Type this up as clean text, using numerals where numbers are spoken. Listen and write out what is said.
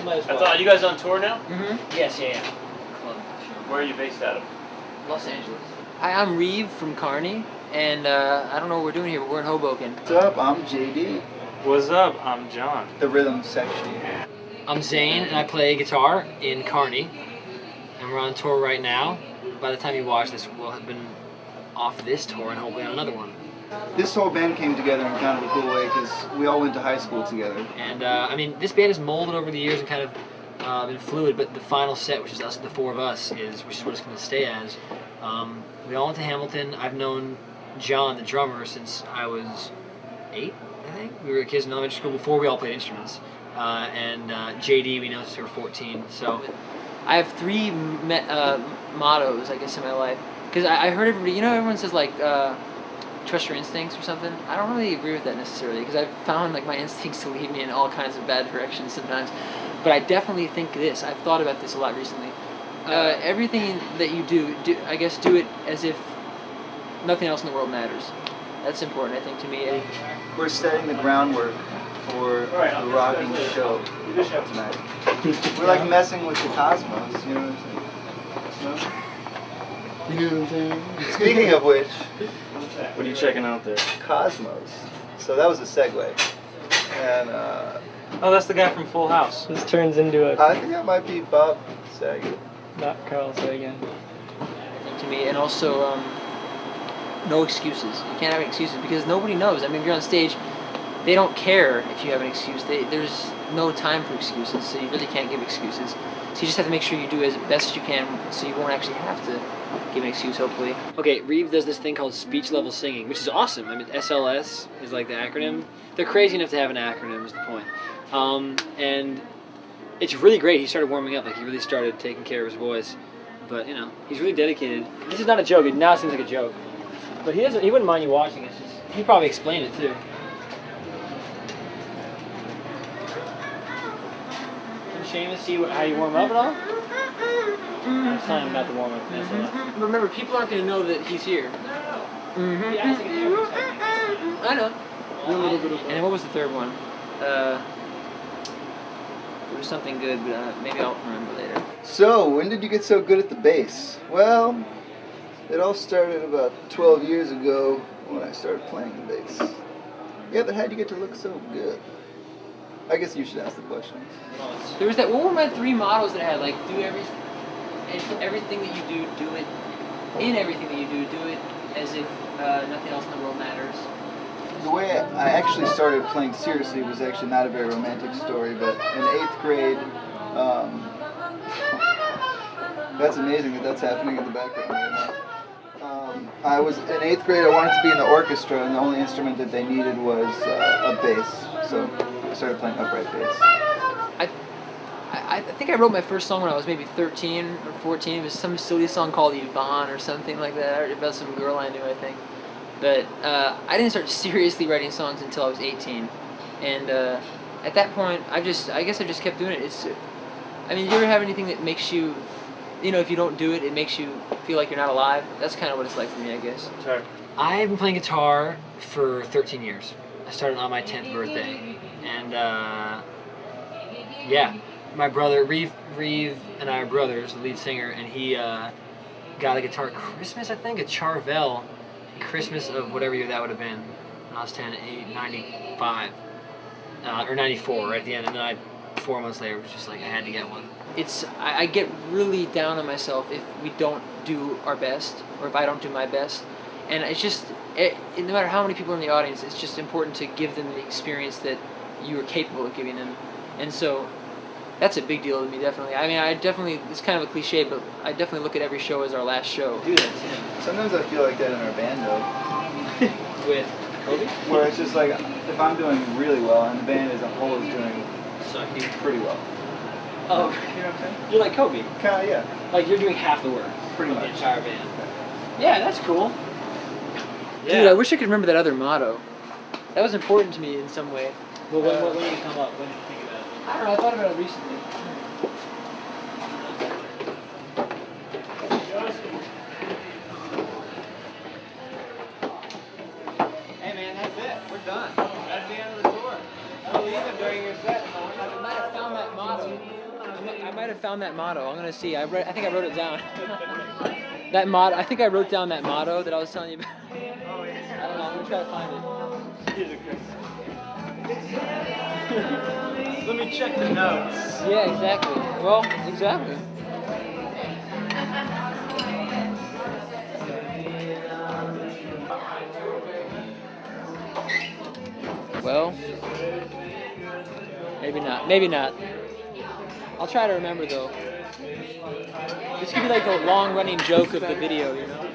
might as well. That's all. You guys on tour now? Yes, yeah. Where are you based out of? Los Angeles. Hi, I'm Reeve from Carney, and I don't know what we're doing here, but we're in Hoboken. What's up? I'm JD. What's up? I'm John. The rhythm section. I'm Zane, and I play guitar in Carney, and we're on tour right now. By the time you watch this, we'll have been off this tour and hopefully on another one. This whole band came together in kind of a cool way because we all went to high school together. And I mean, this band has molded over the years and kind of been fluid, but the final set, which is us, the four of us, which is what it's going to stay as. We all went to Hamilton. I've known John, the drummer, since I was 8, I think. We were kids in elementary school before we all played instruments. And JD, we know since we were 14. So I have 3 mottos, I guess, in my life. Because I heard everybody, you know, everyone says, like, trust your instincts or something. I don't really agree with that necessarily, because I've found, like, my instincts to lead me in all kinds of bad directions sometimes. But I definitely think this. I've thought about this a lot recently. Everything that you do, I guess, do it as if nothing else in the world matters. That's important, I think, to me. We're setting the groundwork for the rocking show tonight. We're like messing with the cosmos, you know what I'm saying? You know what I'm saying? Speaking of which, What are you checking out there? Cosmos. So that was a segue. And Oh, that's the guy from Full House. This turns into a I think that might be Bob Saget. not Carl Sagan. To me, and also no excuses. You can't have any excuses because nobody knows. I mean, if you're on stage, they don't care if you have an excuse. There's no time for excuses, so you really can't give excuses. So you just have to make sure you do as best as you can, so you won't actually have to give an excuse, hopefully. Okay, Reeve does this thing called speech level singing, which is awesome. I mean, SLS is like the acronym. They're crazy enough to have an acronym, is the point. And it's really great. He started warming up, like he really started taking care of his voice. But you know, he's really dedicated. This is not a joke. Now it seems like a joke. But he wouldn't mind you watching it. He'd probably explain it too. Can Seamus see how you warm up at all? I'm telling him about the warm up. Remember, people aren't going to know that he's here. I know. And then what was the third one? It was something good, but maybe I'll remember later. So, when did you get so good at the bass? Well, it all started about 12 years ago when I started playing the bass. Yeah, but how'd you get to look so good? I guess you should ask the questions. There was that. What were my 3 mottos that I had? Like, do everything that you do it. In everything that you do it as if nothing else in the world matters. The way I actually started playing seriously was actually not a very romantic story, but in 8th grade, that's amazing that that's happening in the background right now. I was in 8th grade. I wanted to be in the orchestra, and the only instrument that they needed was a bass. So I started playing upright bass. I think I wrote my first song when I was maybe 13 or 14. It was some silly song called Yvonne or something like that, about some girl I knew, I think. But I didn't start seriously writing songs until I was 18. And at that point, I guess I just kept doing it. I mean, do you ever have anything that makes you, you know, if you don't do it, it makes you feel like you're not alive? That's kind of what it's like for me, I guess. Sorry. I've been playing guitar for 13 years. I started on my 10th birthday. And yeah, my brother, Reeve and I are brothers, the lead singer, and he got a guitar at Christmas, I think, a Charvel, Christmas of whatever year that would have been, when I was 10, 95, or 94, right at the end, and then 4 months later, it was just like, I had to get one. I get really down on myself if we don't do our best, or if I don't do my best, and it's just, no matter how many people are in the audience, it's just important to give them the experience that you are capable of giving them, and so that's a big deal to me, definitely. I mean, it's kind of a cliche, but I definitely look at every show as our last show. Do that. Sometimes I feel like that in our band, though. With Kobe? Where it's just like, if I'm doing really well, and the band as a whole is doing pretty well. Oh, you know what I'm saying? You're like Kobe. Kinda, yeah. Like you're doing half the work. Pretty much. The entire band. Yeah, that's cool. Yeah. Dude, I wish I could remember that other motto. That was important to me in some way. Well, when did it come up? When did you think about it? I don't know. I thought about it recently. Hey man, that's it. We're done. That's the end of the tour. I'll leave it during your set. I might have found that motto. I might have found that motto. I'm gonna see. I think I wrote it down. That motto. I think I wrote down that motto that I was telling you about. Oh, yeah. I don't know. I'm gonna try to find it. Let me check the notes. Yeah, exactly. Well, exactly. Well, maybe not. Maybe not. I'll try to remember though. This could be like the long-running joke of the video, you know?